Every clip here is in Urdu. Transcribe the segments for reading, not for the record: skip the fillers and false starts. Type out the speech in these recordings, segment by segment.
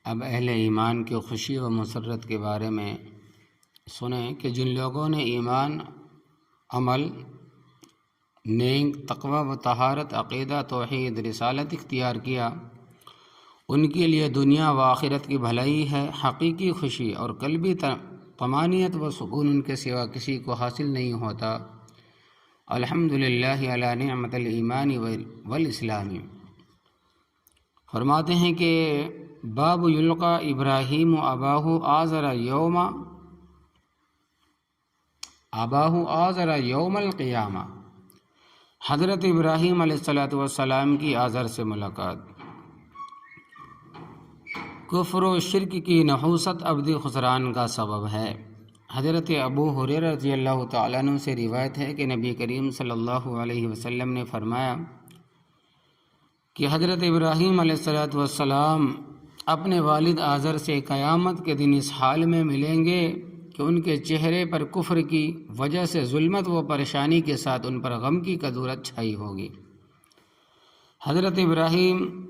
اب اہل ایمان کی خوشی و مسرت کے بارے میں سنیں کہ جن لوگوں نے ایمان، عمل، نیک، تقوی و طہارت، عقیدہ، توحید، رسالت اختیار کیا، ان کے لیے دنیا و آخرت کی بھلائی ہے۔ حقیقی خوشی اور قلبی طمانینت و سکون ان کے سوا کسی کو حاصل نہیں ہوتا۔ الحمدللہ علی نعمت الایمان والاسلام۔ فرماتے ہیں کہ باب یلقا ابراہیم آزر یوم القیامہ۔ حضرت ابراہیم علیہ السلام کی آزر سے ملاقات۔ کفر و شرک کی نحوست ابدی خسران کا سبب ہے۔ حضرت ابو ہریرہ رضی اللہ تعالیٰ عنہ سے روایت ہے کہ نبی کریم صلی اللہ علیہ وسلم نے فرمایا کہ حضرت ابراہیم علیہ السلام اپنے والد آزر سے قیامت کے دن اس حال میں ملیں گے کہ ان کے چہرے پر کفر کی وجہ سے ظلمت و پریشانی کے ساتھ ان پر غم کی کدورت چھائی ہوگی۔ حضرت ابراہیم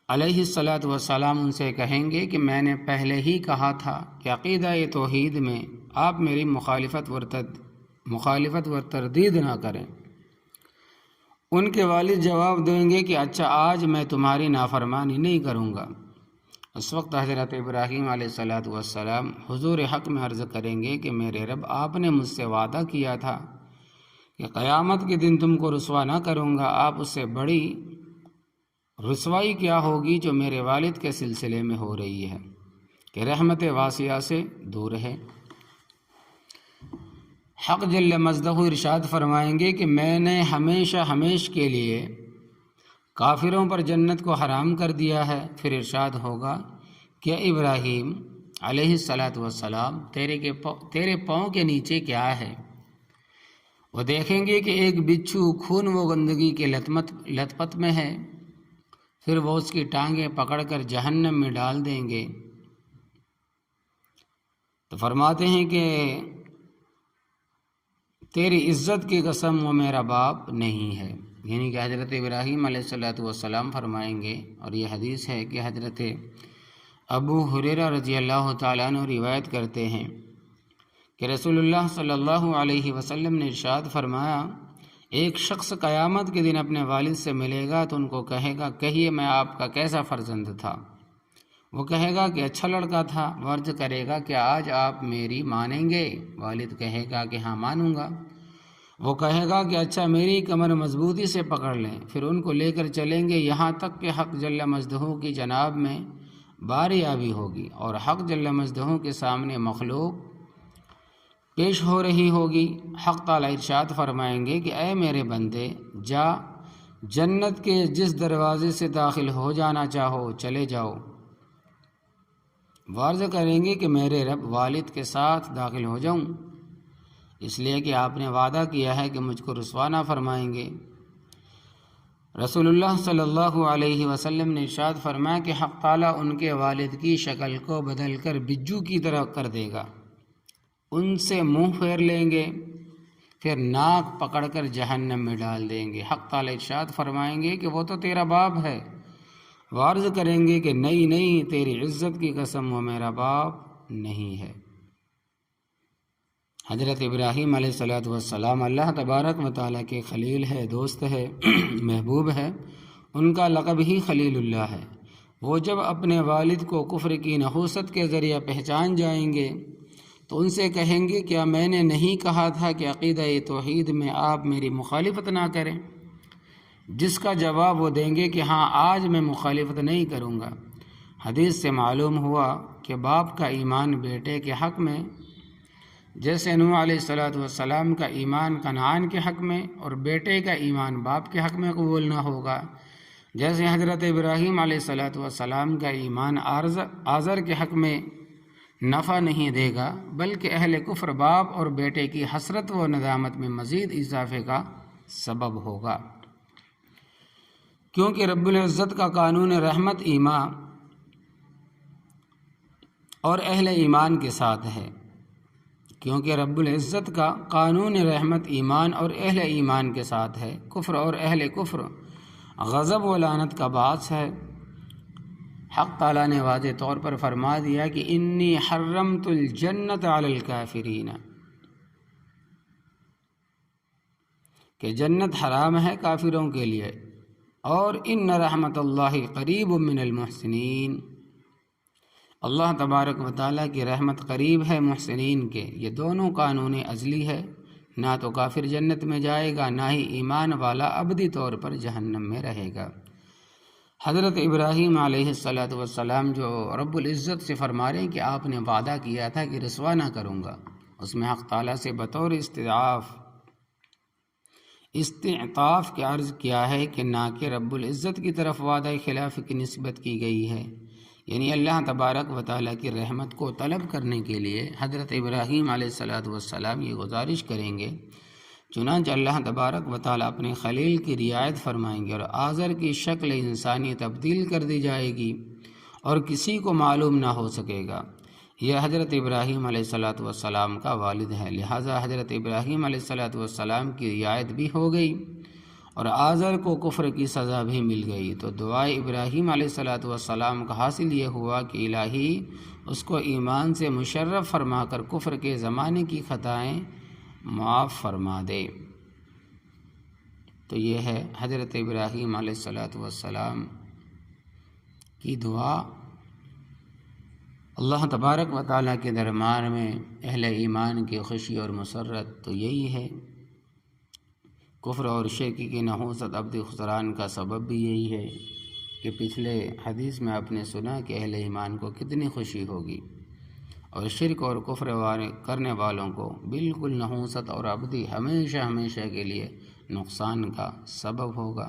علیہ السلام ان سے کہیں گے کہ میں نے پہلے ہی کہا تھا کہ عقیدہ توحید میں آپ میری مخالفت و تردید نہ کریں۔ ان کے والد جواب دیں گے کہ اچھا، آج میں تمہاری نافرمانی نہیں کروں گا۔ اس وقت حضرت ابراہیم علیہ السلام حضور حق میں عرض کریں گے کہ میرے رب، آپ نے مجھ سے وعدہ کیا تھا کہ قیامت کے دن تم کو رسوا نہ کروں گا۔ آپ اس سے بڑی رسوائی کیا ہوگی جو میرے والد کے سلسلے میں ہو رہی ہے کہ رحمت واسعہ سے دور ہے۔ حق جل مجدہ ارشاد فرمائیں گے کہ میں نے ہمیش کے لیے کافروں پر جنت کو حرام کر دیا ہے۔ پھر ارشاد ہوگا کہ ابراہیم علیہ السلام تیرے پاؤں کے نیچے کیا ہے؟ وہ دیکھیں گے کہ ایک بچھو خون و گندگی کے لت پت میں ہے۔ پھر وہ اس کی ٹانگیں پکڑ کر جہنم میں ڈال دیں گے۔ تو فرماتے ہیں کہ تیری عزت کی قسم وہ میرا باپ نہیں ہے، یعنی کہ حضرت ابراہیم علیہ السلام فرمائیں گے، اور یہ حدیث ہے کہ حضرت ابو ہریرہ رضی اللہ تعالیٰ عنہ روایت کرتے ہیں کہ رسول اللہ صلی اللہ علیہ وسلم نے ارشاد فرمایا، ایک شخص قیامت کے دن اپنے والد سے ملے گا تو ان کو کہے گا، کہیے میں آپ کا کیسا فرزند تھا؟ وہ کہے گا کہ اچھا لڑکا تھا۔ وہ عرض کرے گا کہ آج آپ میری مانیں گے؟ والد کہے گا کہ ہاں مانوں گا۔ وہ کہے گا کہ اچھا، میری کمر مضبوطی سے پکڑ لیں۔ پھر ان کو لے کر چلیں گے یہاں تک کہ حق جل مجدہ کی جناب میں باری آبی ہوگی اور حق جل مجدہ کے سامنے مخلوق پیش ہو رہی ہوگی۔ حق تعالیٰ ارشاد فرمائیں گے کہ اے میرے بندے، جا، جنت کے جس دروازے سے داخل ہو جانا چاہو چلے جاؤ۔ عرض کریں گے کہ میرے رب، والد کے ساتھ داخل ہو جاؤں، اس لیے کہ آپ نے وعدہ کیا ہے کہ مجھ کو رسوا نہ فرمائیں گے۔ رسول اللہ صلی اللہ علیہ وسلم نے ارشاد فرمایا کہ حق تعالیٰ ان کے والد کی شکل کو بدل کر بجو کی طرح کر دے گا، ان سے منہ پھیر لیں گے، پھر ناک پکڑ کر جہنم میں ڈال دیں گے۔ حق تعالیٰ ارشاد فرمائیں گے کہ وہ تو تیرا باپ ہے۔ وہ عرض کریں گے کہ نہیں، تیری عزت کی قسم وہ میرا باپ نہیں ہے۔ حضرت ابراہیم علیہ السلام اللہ تبارک و تعالیٰ کے خلیل ہے، دوست ہے، محبوب ہے، ان کا لقب ہی خلیل اللہ ہے۔ وہ جب اپنے والد کو کفر کی نحوست کے ذریعے پہچان جائیں گے تو ان سے کہیں گے، کیا میں نے نہیں کہا تھا کہ عقیدہ توحید میں آپ میری مخالفت نہ کریں؟ جس کا جواب وہ دیں گے کہ ہاں، آج میں مخالفت نہیں کروں گا۔ حدیث سے معلوم ہوا کہ باپ کا ایمان بیٹے کے حق میں، جیسے نوح علیہ السلام کا ایمان کنعان کے حق میں اور بیٹے کا ایمان باپ کے حق میں قبول نہ ہوگا، جیسے حضرت ابراہیم علیہ السلام کا ایمان آزر کے حق میں نفع نہیں دے گا، بلکہ اہل کفر باپ اور بیٹے کی حسرت و ندامت میں مزید اضافے کا سبب ہوگا، کیونکہ رب العزت کا قانون رحمت ایمان اور اہل ایمان کے ساتھ ہے۔ کیونکہ رب العزت کا قانون رحمت ایمان اور اہل ایمان کے ساتھ ہے۔ کفر اور اہل کفر غضب و لعنت کا باعث ہے۔ حق تعالیٰ نے واضح طور پر فرما دیا کہ انی حرمت الجنت علی الکافرین، کہ جنت حرام ہے کافروں کے لیے، اور ان رحمت اللہ قریب من المحسنین، اللہ تبارک و تعالیٰ کی رحمت قریب ہے محسنین کے۔ یہ دونوں قانون ازلی ہے، نہ تو کافر جنت میں جائے گا، نہ ہی ایمان والا ابدی طور پر جہنم میں رہے گا۔ حضرت ابراہیم علیہ السلام جو رب العزت سے فرما رہے ہیں کہ آپ نے وعدہ کیا تھا کہ رسوا نہ کروں گا، اس میں حق تعالیٰ سے بطور استعطاف کے عرض کیا ہے کہ نہ کہ رب العزت کی طرف وعدہ خلاف کی نسبت کی گئی ہے، یعنی اللہ تبارک و تعالیٰ کی رحمت کو طلب کرنے کے لیے حضرت ابراہیم علیہ السلام یہ گزارش کریں گے۔ چنانچہ اللہ تبارک و تعالیٰ اپنے خلیل کی رعایت فرمائیں گے، اور آزر کی شکل انسانی تبدیل کر دی جائے گی اور کسی کو معلوم نہ ہو سکے گا۔ یہ حضرت ابراہیم علیہ السلام کا والد ہے، لہٰذا حضرت ابراہیم علیہ السلام کی رعایت بھی ہو گئی اور آزر کو کفر کی سزا بھی مل گئی۔ تو دعائے ابراہیم علیہ السلام کا حاصل یہ ہوا کہ الہی اس کو ایمان سے مشرف فرما کر کفر کے زمانے کی خطائیں معاف فرما دے۔ تو یہ ہے حضرت ابراہیم علیہ السلام کی دعا۔ اللہ تبارک و تعالیٰ کے دربار میں اہل ایمان کی خوشی اور مسرت تو یہی ہے۔ کفر اور شرک کی نحوست ابدی خسران کا سبب بھی یہی ہے کہ پچھلے حدیث میں آپ نے سنا کہ اہل ایمان کو کتنی خوشی ہوگی، اور شرک اور کفر کرنے والوں کو بالکل نحوست اور ابدی ہمیشہ کے لیے نقصان کا سبب ہوگا۔